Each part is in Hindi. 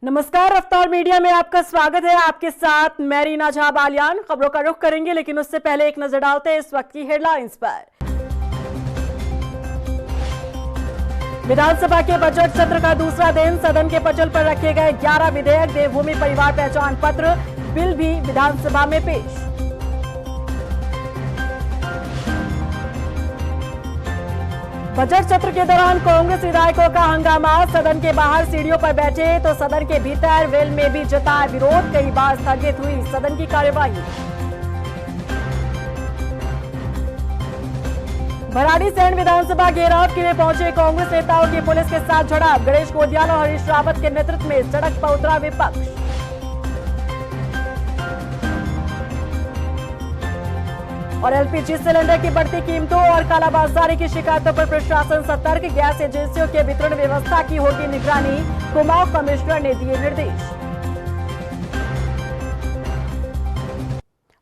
नमस्कार, रफ्तार मीडिया में आपका स्वागत है। आपके साथ मैं रीना झा बालियान। खबरों का रुख करेंगे, लेकिन उससे पहले एक नजर डालते हैं इस वक्त की हेडलाइंस पर। विधानसभा के बजट सत्र का दूसरा दिन, सदन के पटल पर रखे गए 11 विधेयक। देवभूमि परिवार पहचान पत्र बिल भी विधानसभा में पेश। बजट सत्र के दौरान कांग्रेस विधायकों का हंगामा। सदन के बाहर सीढ़ियों पर बैठे तो सदन के भीतर वेल में भी जताया विरोध। कई बार स्थगित हुई सदन की कार्यवाही। भराड़ीसैंण विधानसभा घेराव के लिए पहुंचे कांग्रेस नेताओं की पुलिस के साथ झड़प। गणेश कोडियाल और हरीश रावत के नेतृत्व में सड़क पर उतरा विपक्ष। और एलपीजी सिलेंडर की बढ़ती कीमतों और कालाबाजारी की शिकायतों पर प्रशासन सतर्क। गैस एजेंसियों के वितरण व्यवस्था की होगी निगरानी। कुमाऊं कमिश्नर ने दिए निर्देश।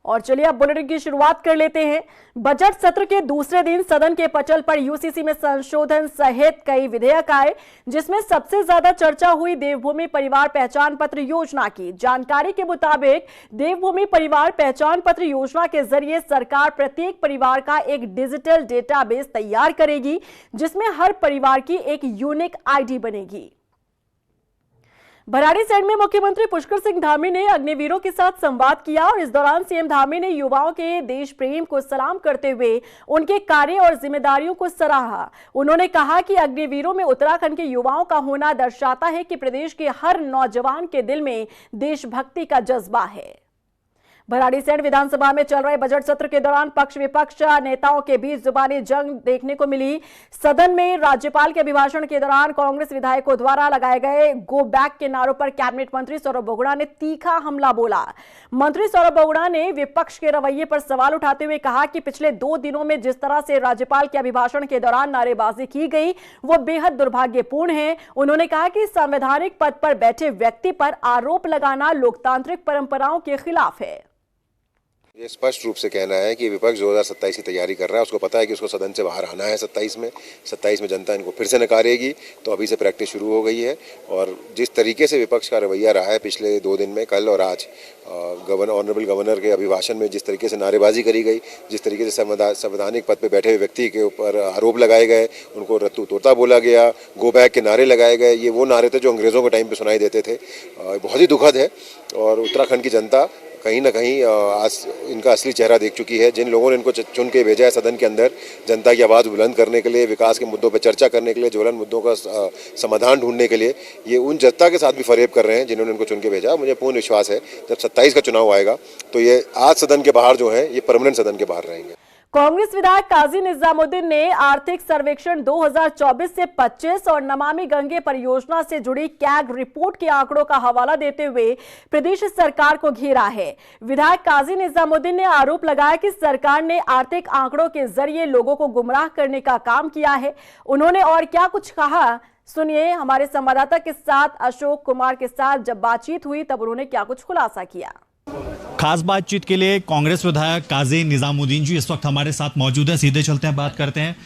और चलिए अब बुलेटिन की शुरुआत कर लेते हैं। बजट सत्र के दूसरे दिन सदन के पटल पर यूसीसी में संशोधन सहित कई विधेयक आए, जिसमें सबसे ज्यादा चर्चा हुई देवभूमि परिवार पहचान पत्र योजना की। जानकारी के मुताबिक देवभूमि परिवार पहचान पत्र योजना के जरिए सरकार प्रत्येक परिवार का एक डिजिटल डेटाबेस तैयार करेगी, जिसमें हर परिवार की एक यूनिक आईडी बनेगी। भराड़ीसैंण में मुख्यमंत्री पुष्कर सिंह धामी ने अग्निवीरों के साथ संवाद किया और इस दौरान सीएम धामी ने युवाओं के देश प्रेम को सलाम करते हुए उनके कार्य और जिम्मेदारियों को सराहा। उन्होंने कहा कि अग्निवीरों में उत्तराखंड के युवाओं का होना दर्शाता है कि प्रदेश के हर नौजवान के दिल में देशभक्ति का जज्बा है। भराड़ीसैंण विधानसभा में चल रहे बजट सत्र के दौरान पक्ष विपक्ष नेताओं के बीच जुबानी जंग देखने को मिली। सदन में राज्यपाल के अभिभाषण के दौरान कांग्रेस विधायकों द्वारा लगाए गए गो बैक के नारों पर कैबिनेट मंत्री सौरभ बोगड़ा ने तीखा हमला बोला। मंत्री सौरभ बोगड़ा ने विपक्ष के रवैये पर सवाल उठाते हुए कहा कि पिछले 2 दिनों में जिस तरह से राज्यपाल के अभिभाषण के दौरान नारेबाजी की गई वो बेहद दुर्भाग्यपूर्ण है। उन्होंने कहा कि संवैधानिक पद पर बैठे व्यक्ति पर आरोप लगाना लोकतांत्रिक परंपराओं के खिलाफ है। ये स्पष्ट रूप से कहना है कि विपक्ष 2027 की तैयारी कर रहा है। उसको पता है कि उसको सदन से बाहर आना है 27 में जनता इनको फिर से नकारेगी, तो अभी से प्रैक्टिस शुरू हो गई है। और जिस तरीके से विपक्ष का रवैया रहा है पिछले 2 दिन में, कल और आज, ऑनरेबल गवर्नर के अभिभाषण में जिस तरीके से नारेबाजी करी गई, जिस तरीके से संवैधानिक पद पर बैठे हुए व्यक्ति के ऊपर आरोप लगाए गए, उनको रत्तू तोता बोला गया, गो बैक के नारे लगाए गए, ये वो नारे थे जो अंग्रेज़ों के टाइम पर सुनाई देते थे। बहुत ही दुखद है। और उत्तराखंड की जनता कहीं ना कहीं आज इनका असली चेहरा देख चुकी है। जिन लोगों ने इनको चुन के भेजा है सदन के अंदर जनता की आवाज़ बुलंद करने के लिए, विकास के मुद्दों पर चर्चा करने के लिए, ज्वलन मुद्दों का समाधान ढूंढने के लिए, ये उन जनता के साथ भी फरेब कर रहे हैं जिन्होंने इनको चुन के भेजा। मुझे पूर्ण विश्वास है जब 27 का चुनाव आएगा तो ये आज सदन के बाहर जो है ये परमानेंट सदन के बाहर रहेंगे। कांग्रेस विधायक काजी निजामुद्दीन ने आर्थिक सर्वेक्षण 2024 से 25 और नमामि गंगे परियोजना से जुड़ी कैग रिपोर्ट के आंकड़ों का हवाला देते हुए प्रदेश सरकार को घेरा है। विधायक काजी निजामुद्दीन ने आरोप लगाया कि सरकार ने आर्थिक आंकड़ों के जरिए लोगों को गुमराह करने का काम किया है। उन्होंने और क्या कुछ कहा, सुनिए। हमारे संवाददाता के साथ अशोक कुमार के साथ जब बातचीत हुई तब उन्होंने क्या कुछ खुलासा किया। खास बातचीत के लिए कांग्रेस विधायक काजी निजामुद्दीन जी इस वक्त हमारे साथ मौजूद है। सीधे चलते हैं, बात करते हैं।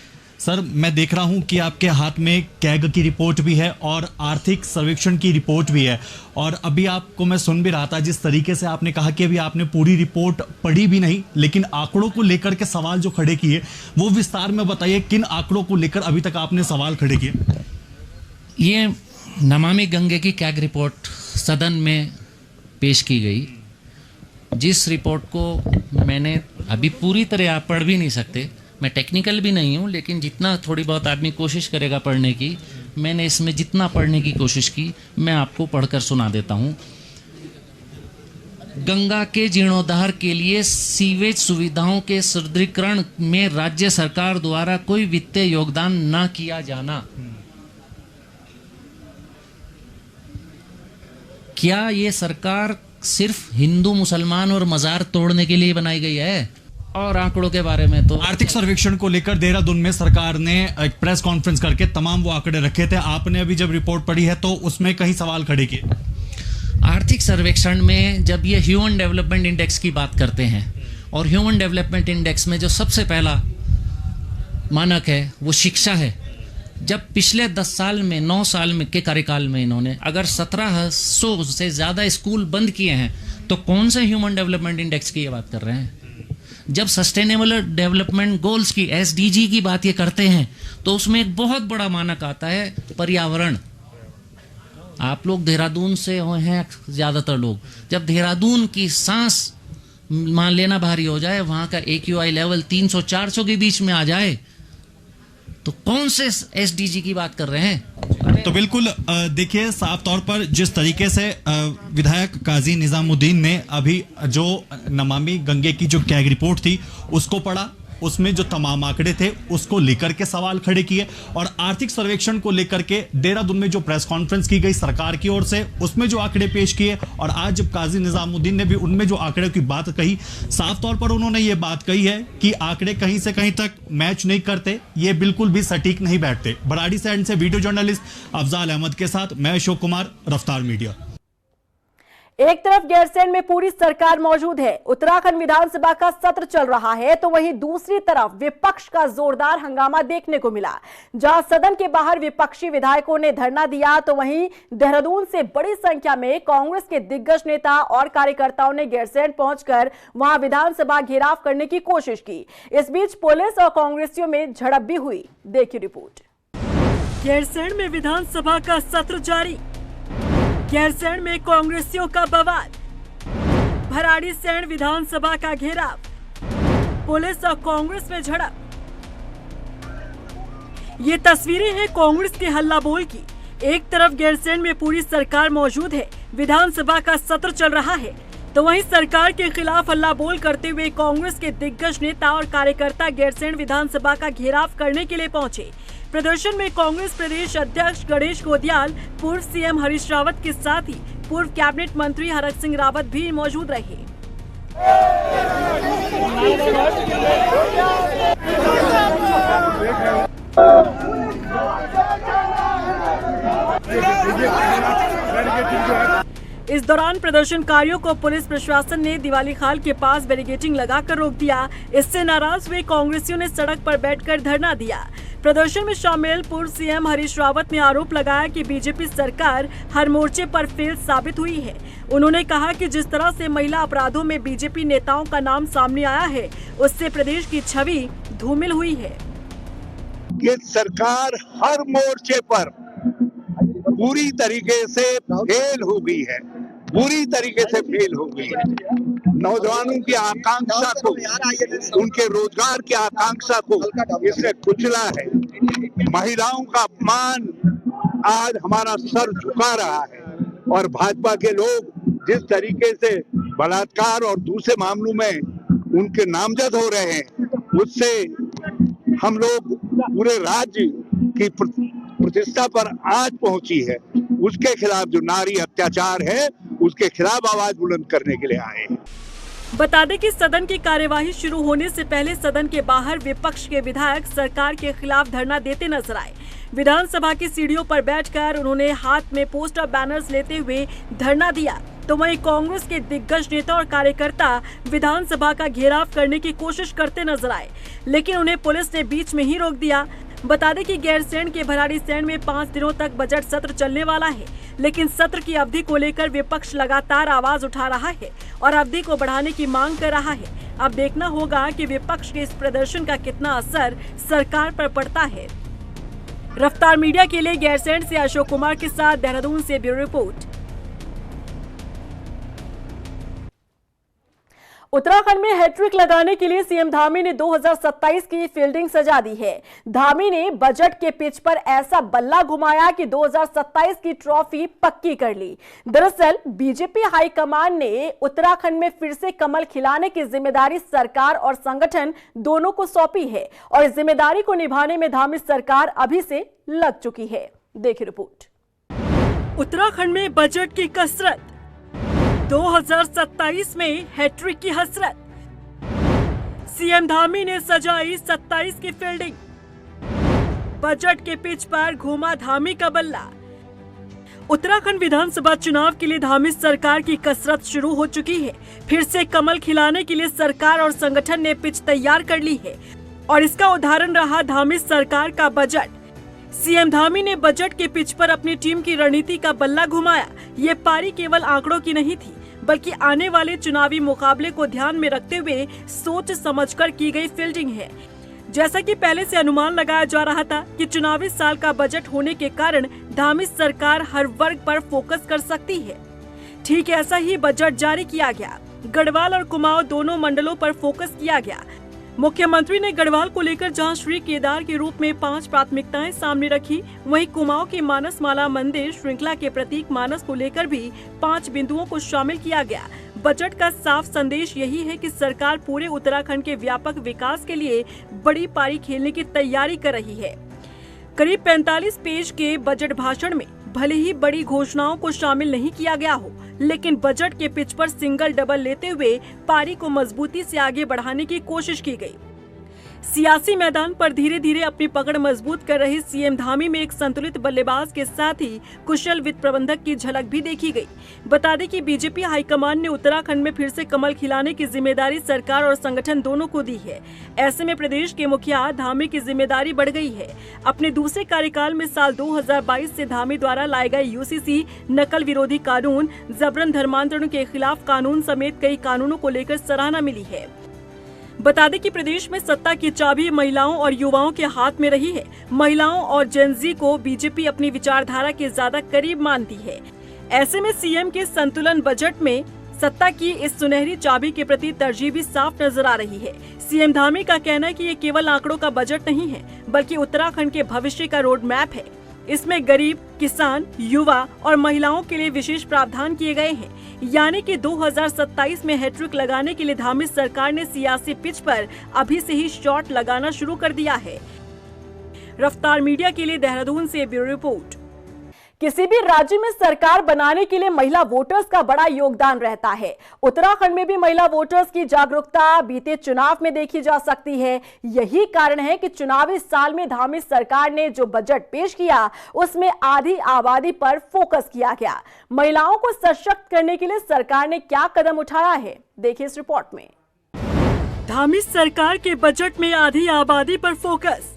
सर, मैं देख रहा हूं कि आपके हाथ में कैग की रिपोर्ट भी है और आर्थिक सर्वेक्षण की रिपोर्ट भी है। और अभी आपको मैं सुन भी रहा था, जिस तरीके से आपने कहा कि अभी आपने पूरी रिपोर्ट पढ़ी भी नहीं, लेकिन आंकड़ों को लेकर के सवाल जो खड़े किए वो विस्तार में बताइए। किन आंकड़ों को लेकर अभी तक आपने सवाल खड़े किए? ये नमामि गंगे की कैग रिपोर्ट सदन में पेश की गई, जिस रिपोर्ट को मैंने अभी पूरी तरह आप पढ़ भी नहीं सकते, मैं टेक्निकल भी नहीं हूँ, लेकिन जितना थोड़ी बहुत आदमी कोशिश करेगा पढ़ने की, मैंने इसमें जितना पढ़ने की कोशिश की मैं आपको पढ़कर सुना देता हूँ। गंगा के जीर्णोद्धार के लिए सीवेज सुविधाओं के सुदृढ़ीकरण में राज्य सरकार द्वारा कोई वित्तीय योगदान न किया जाना। क्या ये सरकार सिर्फ हिंदू मुसलमान और मजार तोड़ने के लिए बनाई गई है? और आंकड़ों के बारे में तो आर्थिक सर्वेक्षण को लेकर देहरादून में सरकार ने एक प्रेस कॉन्फ्रेंस करके तमाम वो आंकड़े रखे थे। आपने अभी जब रिपोर्ट पढ़ी है तो उसमें कई सवाल खड़े किए। आर्थिक सर्वेक्षण में जब ये ह्यूमन डेवलपमेंट इंडेक्स की बात करते हैं, और ह्यूमन डेवलपमेंट इंडेक्स में जो सबसे पहला मानक है वो शिक्षा है, जब पिछले 10 साल में 9 साल में के कार्यकाल में इन्होंने अगर 1700 से ज़्यादा स्कूल बंद किए हैं तो कौन से ह्यूमन डेवलपमेंट इंडेक्स की ये बात कर रहे हैं? जब सस्टेनेबल डेवलपमेंट गोल्स की SDG की बात ये करते हैं तो उसमें एक बहुत बड़ा मानक आता है पर्यावरण। आप लोग देहरादून से हैं ज़्यादातर लोग, जब देहरादून की सांस मान लेना भारी हो जाए, वहाँ का AQI लेवल 300-400 के बीच में आ जाए, तो कौन से SDG की बात कर रहे हैं? तो बिल्कुल देखिए, साफ तौर पर जिस तरीके से विधायक काजी निजामुद्दीन ने अभी जो नमामि गंगे की जो कैग रिपोर्ट थी उसको पढ़ा, उसमें जो तमाम आंकड़े थे उसको लेकर के सवाल खड़े किए, और आर्थिक सर्वेक्षण को लेकर के देहरादून में जो प्रेस कॉन्फ्रेंस की गई सरकार की ओर से उसमें जो आंकड़े पेश किए, और आज जब काजी निजामुद्दीन ने भी उनमें जो आंकड़े की बात कही, साफ तौर पर उन्होंने ये बात कही है कि आंकड़े कहीं से कहीं तक मैच नहीं करते, ये बिल्कुल भी सटीक नहीं बैठते। बराड़ी से वीडियो जर्नलिस्ट अफजाल अहमद के साथ मैं अशोक कुमार, रफ्तार मीडिया। एक तरफ गैरसैंण में पूरी सरकार मौजूद है, उत्तराखंड विधानसभा का सत्र चल रहा है, तो वहीं दूसरी तरफ विपक्ष का जोरदार हंगामा देखने को मिला। जहां सदन के बाहर विपक्षी विधायकों ने धरना दिया, तो वहीं देहरादून से बड़ी संख्या में कांग्रेस के दिग्गज नेता और कार्यकर्ताओं ने गैरसैंण पहुंचकर वहां विधानसभा घेराव करने की कोशिश की। इस बीच पुलिस और कांग्रेसियों में झड़प भी हुई। देखिए रिपोर्ट। गैरसैंण में विधानसभा का सत्र जारी, गैरसैंण में कांग्रेसियों का बवाल, भराड़ीसैंण विधानसभा का घेराव, पुलिस और कांग्रेस में झड़प। ये तस्वीरें हैं कांग्रेस के हल्ला बोल की। एक तरफ गैरसैंण में पूरी सरकार मौजूद है, विधानसभा का सत्र चल रहा है, तो वहीं सरकार के खिलाफ हल्ला बोल करते हुए कांग्रेस के दिग्गज नेता और कार्यकर्ता गैरसैंण विधानसभा का घेराव करने के लिए पहुंचे। प्रदर्शन में कांग्रेस प्रदेश अध्यक्ष गणेश गोदियाल, पूर्व CM हरीश रावत के साथ ही पूर्व कैबिनेट मंत्री हरक सिंह रावत भी मौजूद रहे। इस दौरान प्रदर्शनकारियों को पुलिस प्रशासन ने दिवाली खाल के पास बैरिकेडिंग लगाकर रोक दिया। इससे नाराज हुए कांग्रेसियों ने सड़क पर बैठकर धरना दिया। प्रदर्शन में शामिल पूर्व CM हरीश रावत ने आरोप लगाया कि बीजेपी सरकार हर मोर्चे पर फेल साबित हुई है। उन्होंने कहा कि जिस तरह से महिला अपराधों में बीजेपी नेताओं का नाम सामने आया है, उससे प्रदेश की छवि धूमिल हुई है। ये सरकार हर मोर्चे पर पूरी तरीके से फेल हो गई है, पूरी तरीके से फेल हो गई है। नौजवानों की आकांक्षा को, उनके रोजगार की आकांक्षा को इसने कुचला है। महिलाओं का अपमान आज हमारा सर झुका रहा है, और भाजपा के लोग जिस तरीके से बलात्कार और दूसरे मामलों में उनके नामजद हो रहे हैं, उससे हम लोग पूरे राज्य की प्रतिष्ठा पर आज पहुंची है। उसके खिलाफ जो नारी अत्याचार है, उसके खिलाफ आवाज बुलंद करने के लिए आए हैं। बता दें कि सदन की कार्यवाही शुरू होने से पहले सदन के बाहर विपक्ष के विधायक सरकार के खिलाफ धरना देते नजर आए। विधानसभा की सीढ़ियों पर बैठकर उन्होंने हाथ में पोस्टर बैनर्स लेते हुए धरना दिया, तो वहीं कांग्रेस के दिग्गज नेता और कार्यकर्ता विधानसभा का घेराव करने की कोशिश करते नजर आए, लेकिन उन्हें पुलिस ने बीच में ही रोक दिया। बता दें कि गैरसैंण के भराड़ीसैंण में 5 दिनों तक बजट सत्र चलने वाला है, लेकिन सत्र की अवधि को लेकर विपक्ष लगातार आवाज उठा रहा है और अवधि को बढ़ाने की मांग कर रहा है। अब देखना होगा कि विपक्ष के इस प्रदर्शन का कितना असर सरकार पर पड़ता है। रफ्तार मीडिया के लिए गैरसैंण से अशोक कुमार के साथ देहरादून से ब्यूरो रिपोर्ट। उत्तराखंड में हैट्रिक लगाने के लिए सीएम धामी ने 2027 की फील्डिंग सजा दी है। धामी ने बजट के पिच पर ऐसा बल्ला घुमाया कि 2027 की ट्रॉफी पक्की कर ली। दरअसल बीजेपी हाईकमान ने उत्तराखंड में फिर से कमल खिलाने की जिम्मेदारी सरकार और संगठन दोनों को सौंपी है, और इस जिम्मेदारी को निभाने में धामी सरकार अभी से लग चुकी है। देखिए रिपोर्ट। उत्तराखंड में बजट की कसरत, 2027 में हैट्रिक की हसरत, सीएम धामी ने सजाई 27 की फील्डिंग, बजट के पिच पर घूमा धामी का बल्ला। उत्तराखंड विधानसभा चुनाव के लिए धामी सरकार की कसरत शुरू हो चुकी है। फिर से कमल खिलाने के लिए सरकार और संगठन ने पिच तैयार कर ली है, और इसका उदाहरण रहा धामी सरकार का बजट। सीएम धामी ने बजट के पिच पर अपनी टीम की रणनीति का बल्ला घुमाया। ये पारी केवल आंकड़ों की नहीं थी, बल्कि आने वाले चुनावी मुकाबले को ध्यान में रखते हुए सोच समझकर की गई फील्डिंग है। जैसा कि पहले से अनुमान लगाया जा रहा था कि चुनावी साल का बजट होने के कारण धामी सरकार हर वर्ग पर फोकस कर सकती है। ठीक ऐसा ही बजट जारी किया गया। गढ़वाल और कुमाऊं दोनों मंडलों पर फोकस किया गया। मुख्यमंत्री ने गढ़वाल को लेकर जहां श्री केदार के रूप में 5 प्राथमिकताएं सामने रखी, वहीं कुमाऊं की मानसमाला मंदिर श्रृंखला के प्रतीक मानस को लेकर भी 5 बिंदुओं को शामिल किया गया। बजट का साफ संदेश यही है कि सरकार पूरे उत्तराखंड के व्यापक विकास के लिए बड़ी पारी खेलने की तैयारी कर रही है। करीब 45 पेज के बजट भाषण में भले ही बड़ी घोषणाओं को शामिल नहीं किया गया हो, लेकिन बजट के पिच पर सिंगल डबल लेते हुए पारी को मजबूती से आगे बढ़ाने की कोशिश की गई। सियासी मैदान पर धीरे धीरे अपनी पकड़ मजबूत कर रहे सीएम धामी में एक संतुलित बल्लेबाज के साथ ही कुशल वित्त प्रबंधक की झलक भी देखी गई। बता दें कि बीजेपी हाईकमान ने उत्तराखंड में फिर से कमल खिलाने की जिम्मेदारी सरकार और संगठन दोनों को दी है। ऐसे में प्रदेश के मुखिया धामी की जिम्मेदारी बढ़ गई है। अपने दूसरे कार्यकाल में साल 2022 से धामी द्वारा लाए गए यूसीसी नकल विरोधी कानून, जबरन धर्मांतरण के खिलाफ कानून समेत कई कानूनों को लेकर सराहना मिली है। बता दें कि प्रदेश में सत्ता की चाबी महिलाओं और युवाओं के हाथ में रही है। महिलाओं और जेनजी को बीजेपी अपनी विचारधारा के ज्यादा करीब मानती है। ऐसे में सीएम के संतुलन बजट में सत्ता की इस सुनहरी चाबी के प्रति तरजीह भी साफ नजर आ रही है। सीएम धामी का कहना है कि ये केवल आंकड़ों का बजट नहीं है, बल्कि उत्तराखंड के भविष्य का रोड मैप है। इसमें गरीब, किसान, युवा और महिलाओं के लिए विशेष प्रावधान किए गए हैं। यानी कि 2027 में हैट्रिक लगाने के लिए धामी सरकार ने सियासी पिच पर अभी से ही शॉट लगाना शुरू कर दिया है। रफ्तार मीडिया के लिए देहरादून से ब्यूरो रिपोर्ट। किसी भी राज्य में सरकार बनाने के लिए महिला वोटर्स का बड़ा योगदान रहता है। उत्तराखंड में भी महिला वोटर्स की जागरूकता बीते चुनाव में देखी जा सकती है। यही कारण है कि चुनावी साल में धामी सरकार ने जो बजट पेश किया उसमें आधी आबादी पर फोकस किया गया। महिलाओं को सशक्त करने के लिए सरकार ने क्या कदम उठाया है, देखिए इस रिपोर्ट में। धामी सरकार के बजट में आधी आबादी पर फोकस,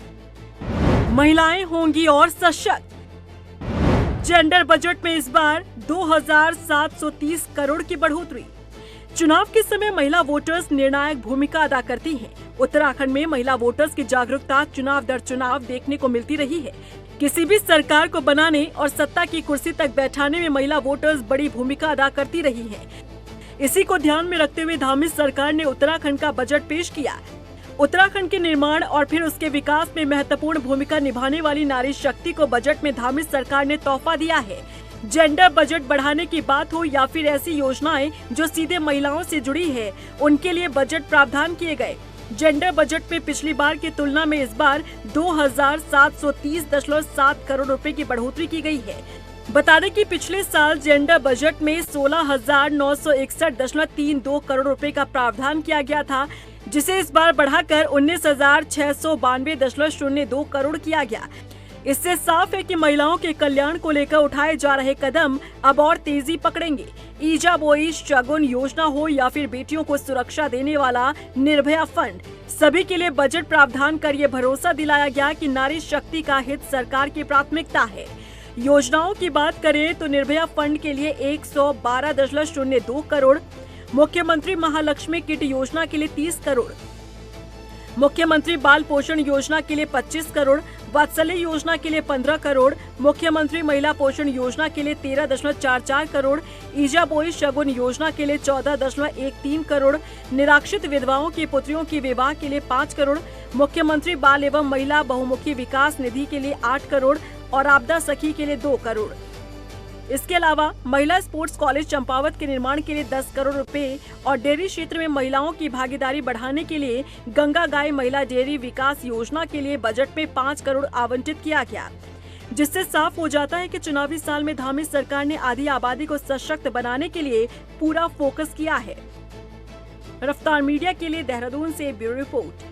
महिलाएं होंगी और सशक्त। जेंडर बजट में इस बार 2730 करोड़ की बढ़ोतरी। चुनाव के समय महिला वोटर्स निर्णायक भूमिका अदा करती हैं। उत्तराखंड में महिला वोटर्स की जागरूकता चुनाव दर चुनाव देखने को मिलती रही है। किसी भी सरकार को बनाने और सत्ता की कुर्सी तक बैठाने में महिला वोटर्स बड़ी भूमिका अदा करती रही है। इसी को ध्यान में रखते हुए धामी सरकार ने उत्तराखंड का बजट पेश किया। उत्तराखंड के निर्माण और फिर उसके विकास में महत्वपूर्ण भूमिका निभाने वाली नारी शक्ति को बजट में धामी सरकार ने तोहफा दिया है। जेंडर बजट बढ़ाने की बात हो या फिर ऐसी योजनाएं जो सीधे महिलाओं से जुड़ी है, उनके लिए बजट प्रावधान किए गए। जेंडर बजट में पिछली बार की तुलना में इस बार 2730.7 करोड़ रुपए की बढ़ोतरी की गई है। बता दें कि पिछले साल जेंडर बजट में 16,961.32 करोड़ रुपए का प्रावधान किया गया था, जिसे इस बार बढ़ाकर 19,692.02 करोड़ किया गया। इससे साफ है कि महिलाओं के कल्याण को लेकर उठाए जा रहे कदम अब और तेजी पकड़ेंगे। ईजा बोई शगुन योजना हो या फिर बेटियों को सुरक्षा देने वाला निर्भया फंड, सभी के लिए बजट प्रावधान कर ये भरोसा दिलाया गया कि नारी शक्ति का हित सरकार की प्राथमिकता है। योजनाओं की बात करें तो निर्भया फंड के लिए 112.02 करोड़, मुख्यमंत्री महालक्ष्मी किट योजना के लिए 30 करोड़, मुख्यमंत्री बाल पोषण योजना के लिए 25 करोड़, वात्सल्य योजना के लिए 15 करोड़, मुख्यमंत्री महिला पोषण योजना के लिए 13.44 करोड़, ईजा बोई शगुन योजना के लिए 14.13 करोड़, निराश्रित विधवाओं की पुत्रियों की विवाह के लिए 5 करोड़, मुख्यमंत्री बाल एवं महिला बहुमुखी विकास निधि के लिए 8 करोड़ और आपदा सखी के लिए 2 करोड़। इसके अलावा महिला स्पोर्ट्स कॉलेज चंपावत के निर्माण के लिए 10 करोड़ रुपए और डेयरी क्षेत्र में महिलाओं की भागीदारी बढ़ाने के लिए गंगा गाय महिला डेयरी विकास योजना के लिए बजट में 5 करोड़ आवंटित किया गया, जिससे साफ हो जाता है कि चुनावी साल में धामी सरकार ने आधी आबादी को सशक्त बनाने के लिए पूरा फोकस किया है। रफ्तार मीडिया के लिए देहरादून से ब्यूरो रिपोर्ट।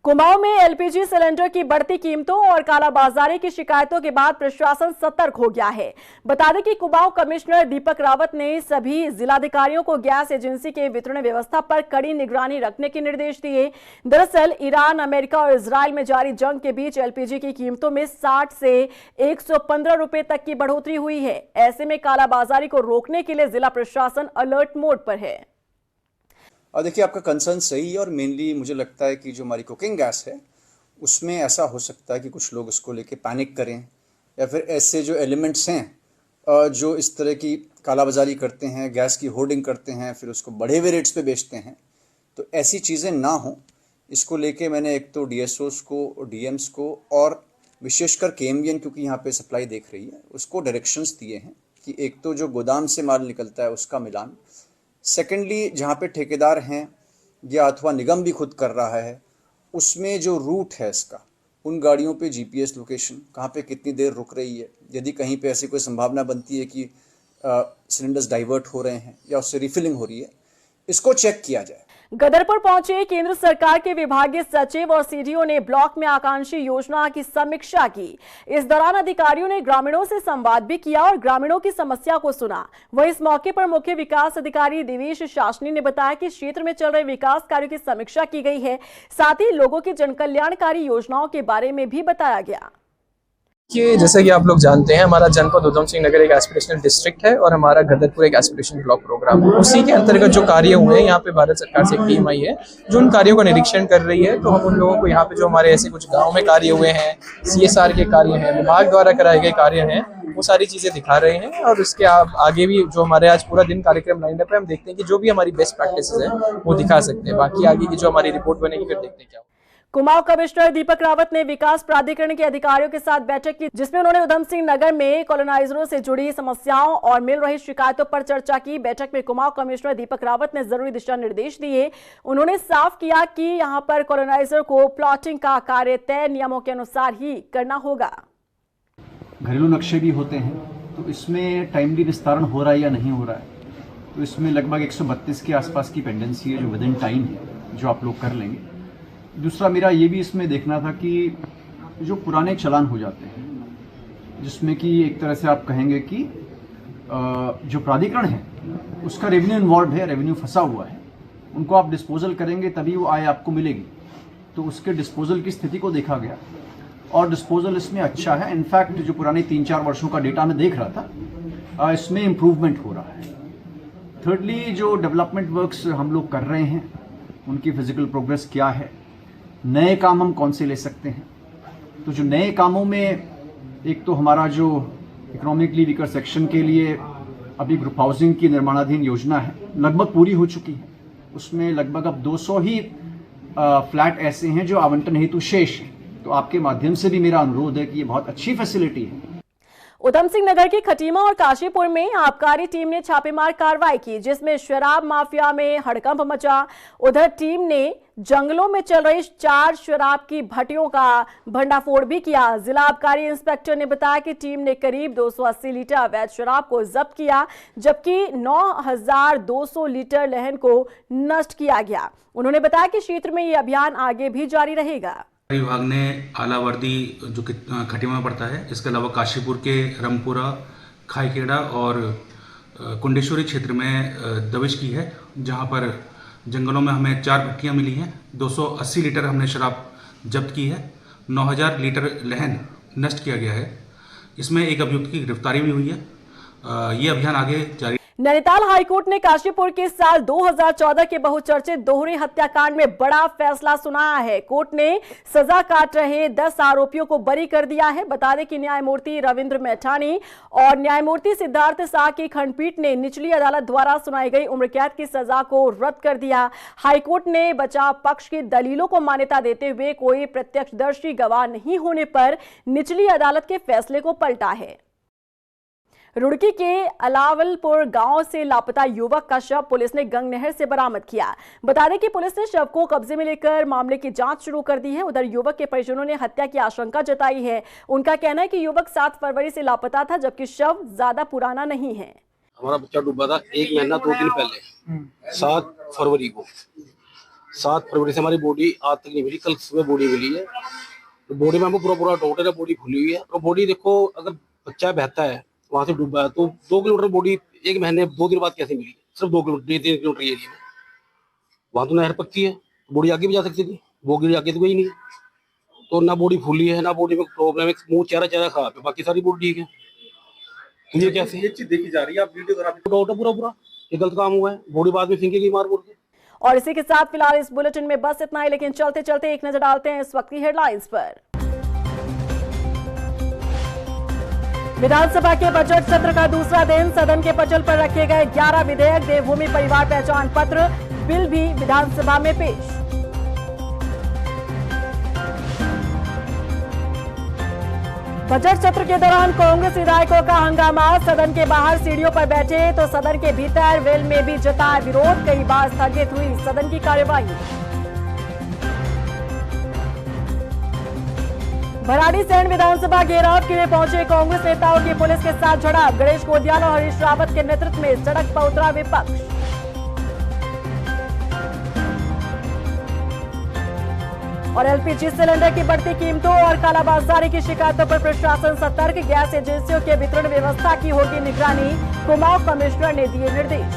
कुमाऊं में एलपीजी सिलेंडर की बढ़ती कीमतों और कालाबाजारी की शिकायतों के बाद प्रशासन सतर्क हो गया है। बता दें कि कुमाऊं कमिश्नर दीपक रावत ने सभी जिलाधिकारियों को गैस एजेंसी के वितरण व्यवस्था पर कड़ी निगरानी रखने के निर्देश दिए। दरअसल ईरान, अमेरिका और इजराइल में जारी जंग के बीच एलपीजी की कीमतों में 60 से 115 रुपए तक की बढ़ोतरी हुई है। ऐसे में कालाबाजारी को रोकने के लिए जिला प्रशासन अलर्ट मोड पर है। और देखिए, आपका कंसर्न सही है और मेनली मुझे लगता है कि जो हमारी कुकिंग गैस है उसमें ऐसा हो सकता है कि कुछ लोग उसको लेके पैनिक करें या फिर ऐसे जो एलिमेंट्स हैं जो इस तरह की कालाबाजारी करते हैं, गैस की होर्डिंग करते हैं, फिर उसको बढ़े हुए रेट्स पे बेचते हैं। तो ऐसी चीज़ें ना हों, इसको लेके मैंने एक तो डीएसओस को, डीएम्स को और विशेषकर केएमबीएन, क्योंकि यहाँ पे सप्लाई देख रही है, उसको डायरेक्शंस दिए हैं कि एक तो जो गोदाम से माल निकलता है उसका मिलान, सेकेंडली जहाँ पे ठेकेदार हैं या अथवा निगम भी खुद कर रहा है उसमें जो रूट है इसका, उन गाड़ियों पे जीपीएस लोकेशन कहाँ पे कितनी देर रुक रही है, यदि कहीं पे ऐसी कोई संभावना बनती है कि सिलेंडर्स डाइवर्ट हो रहे हैं या उससे रिफिलिंग हो रही है, इसको चेक किया जाए। गदरपुर पहुंचे केंद्र सरकार के विभागीय सचिव और सीडीओ ने ब्लॉक में आकांक्षी योजना की समीक्षा की। इस दौरान अधिकारियों ने ग्रामीणों से संवाद भी किया और ग्रामीणों की समस्या को सुना। वहीं इस मौके पर मुख्य विकास अधिकारी देवेश शासनी ने बताया कि क्षेत्र में चल रहे विकास कार्यों की समीक्षा की गई है। साथ ही लोगों की जनकल्याणकारी योजनाओं के बारे में भी बताया गया। कि जैसा कि आप लोग जानते हैं, हमारा जनपद उधम सिंह नगर एक एस्पिरेशनल डिस्ट्रिक्ट है और हमारा गदरपुर एक एस्पिरेशनल ब्लॉक प्रोग्राम है। उसी के अंतर्गत जो कार्य हुए हैं, यहाँ पे भारत सरकार से एक टीम आई है जो उन कार्यों का निरीक्षण कर रही है। तो हम उन लोगों को यहाँ पे जो हमारे ऐसे कुछ गाँव में कार्य हुए हैं, CSR के कार्य हैं, विभाग द्वारा कराए गए कार्य हैं, वो सारी चीज़ें दिखा रहे हैं। और इसके आगे भी जो हमारे आज पूरा दिन कार्यक्रम लाइन अप है, हम देखते हैं कि जो भी हमारी बेस्ट प्रैक्टिसेस हैं वो दिखा सकते हैं। बाकी आगे की जो हमारी रिपोर्ट बनेगी फिर देखते हैं क्या। कुमाऊं कमिश्नर दीपक रावत ने विकास प्राधिकरण के अधिकारियों के साथ बैठक की, जिसमें उन्होंने उधम सिंह नगर में कॉलोनाइजरों से जुड़ी समस्याओं और मिल रही शिकायतों पर चर्चा की। बैठक में कुमाऊं कमिश्नर दीपक रावत ने जरूरी दिशा निर्देश दिए। उन्होंने साफ किया कि यहां पर कॉलोनाइजर को प्लॉटिंग का कार्य तय नियमों के अनुसार ही करना होगा। घरेलू नक्शे भी होते हैं, तो इसमें टाइमली विस्तारण हो रहा है या नहीं हो रहा है। तो इसमें लगभग 132 के आसपास की पेंडेंसी है जो विद इन टाइम है, जो आप लोग कर लेंगे। दूसरा मेरा ये भी इसमें देखना था कि जो पुराने चालान हो जाते हैं, जिसमें कि एक तरह से आप कहेंगे कि जो प्राधिकरण है उसका रेवेन्यू इन्वॉल्व है, रेवेन्यू फंसा हुआ है, उनको आप डिस्पोजल करेंगे तभी वो आय आपको मिलेगी। तो उसके डिस्पोजल की स्थिति को देखा गया और डिस्पोजल इसमें अच्छा है। इनफैक्ट जो पुराने 3-4 वर्षों का डेटा मैं देख रहा था, इसमें इम्प्रूवमेंट हो रहा है। थर्डली, जो डेवलपमेंट वर्क्स हम लोग कर रहे हैं उनकी फिजिकल प्रोग्रेस क्या है, नए काम हम कौन से ले सकते हैं। तो जो नए कामों में एक तो हमारा जो इकोनॉमिकली वीकर सेक्शन के लिए अभी ग्रुप हाउसिंग की निर्माणाधीन योजना है, लगभग पूरी हो चुकी है। उसमें लगभग अब 200 ही फ्लैट ऐसे हैं जो आवंटन हेतु शेष हैं। तो आपके माध्यम से भी मेरा अनुरोध है कि ये बहुत अच्छी फैसिलिटी है। उधम सिंह नगर की खटीमा और काशीपुर में आबकारी टीम ने छापेमार कार्रवाई की, जिसमें शराब माफिया में हड़कंप मचा। उधर टीम ने जंगलों में चल रही 4 शराब की भट्टियों का भंडाफोड़ भी किया। जिला आबकारी इंस्पेक्टर ने बताया कि टीम ने करीब 280 लीटर अवैध शराब को जब्त किया, जबकि 9200 लीटर लहन को नष्ट किया गया। उन्होंने बताया कि क्षेत्र में ये अभियान आगे भी जारी रहेगा। विभाग ने आलावर्दी जो कि खटीमा में पड़ता है, इसके अलावा काशीपुर के रमपुरा, खाईखेड़ा और कुंडेश्वरी क्षेत्र में दबिश की है, जहां पर जंगलों में हमें 4 भट्टियां मिली हैं। 280 लीटर हमने शराब जब्त की है, 9000 लीटर लहन नष्ट किया गया है। इसमें एक अभियुक्त की गिरफ्तारी भी हुई है। ये अभियान आगे जारी। नैनीताल हाईकोर्ट ने काशीपुर के साल 2014 के बहुचर्चित दोहरे हत्याकांड में बड़ा फैसला सुनाया है। कोर्ट ने सजा काट रहे 10 आरोपियों को बरी कर दिया है। बता दें कि न्यायमूर्ति रविंद्र मैठानी और न्यायमूर्ति सिद्धार्थ शाह की खंडपीठ ने निचली अदालत द्वारा सुनाई गई उम्र कैद की सजा को रद्द कर दिया। हाईकोर्ट ने बचाव पक्ष की दलीलों को मान्यता देते हुए कोई प्रत्यक्षदर्शी गवाह नहीं होने पर निचली अदालत के फैसले को पलटा है। रुड़की के अलावलपुर गांव से लापता युवक का शव पुलिस ने गंग नहर से बरामद किया। बता दें कि पुलिस ने शव को कब्जे में लेकर मामले की जांच शुरू कर दी है। उधर युवक के परिजनों ने हत्या की आशंका जताई है। उनका कहना है कि युवक 7 फरवरी से लापता था, जबकि शव ज्यादा पुराना नहीं है। हमारा बच्चा डूबा था 1 महीना 2 दिन पहले, 7 फरवरी को 7 फरवरी से हमारी बॉडी आज तक नहीं मिली, कल सुबह बॉडी मिली है। तो बॉडी में हमको पूरा टोटल है, बॉडी खुली हुई है। तो बॉडी देखो, अगर बच्चा बहता है वहां से डूबा है तो 2 किलोमीटर बॉडी 1 महीने 2 दिन बाद कैसे मिली? सिर्फ 2 किलोमीटर 3 किलोमीटर एरिया में, वहां तो नहर पक्की है, बॉडी आगे भी जा सकती थी, बॉडी आगे तो गई नहीं। तो ना बॉडी फूली है, ना बॉडी में प्रॉब्लम है, मुंह चेहरा खराब है, बाकी सारी बॉडी ठीक है। तो ये कैसे ये चीज देखी जा रही है? आप वीडियोग्राफी पूरा ये गलत काम हुआ है, बॉडी बाद में फेंकेगी मार के। और इसी के साथ फिलहाल इस बुलेटिन में बस इतना ही, लेकिन चलते चलते एक नजर डालते हैं इस वक्त की हेडलाइंस पर। विधानसभा के बजट सत्र का दूसरा दिन, सदन के पटल पर रखे गए 11 विधेयक, देवभूमि परिवार पहचान पत्र बिल भी विधानसभा में पेश। बजट सत्र के दौरान कांग्रेस विधायकों का हंगामा, सदन के बाहर सीढ़ियों पर बैठे तो सदन के भीतर वेल में भी जताया विरोध, कई बार स्थगित हुई सदन की कार्यवाही। भराड़ीसैंण विधानसभा घेराव के लिए पहुंचे कांग्रेस नेताओं की पुलिस के साथ झड़प, गणेश कोडियाल और हरीश रावत के नेतृत्व में सड़क पर उतरा विपक्ष। और एलपीजी सिलेंडर की बढ़ती कीमतों और कालाबाजारी की शिकायतों पर प्रशासन सतर्क, गैस एजेंसियों के वितरण व्यवस्था की होगी निगरानी, कुमाऊं कमिश्नर ने दिए निर्देश।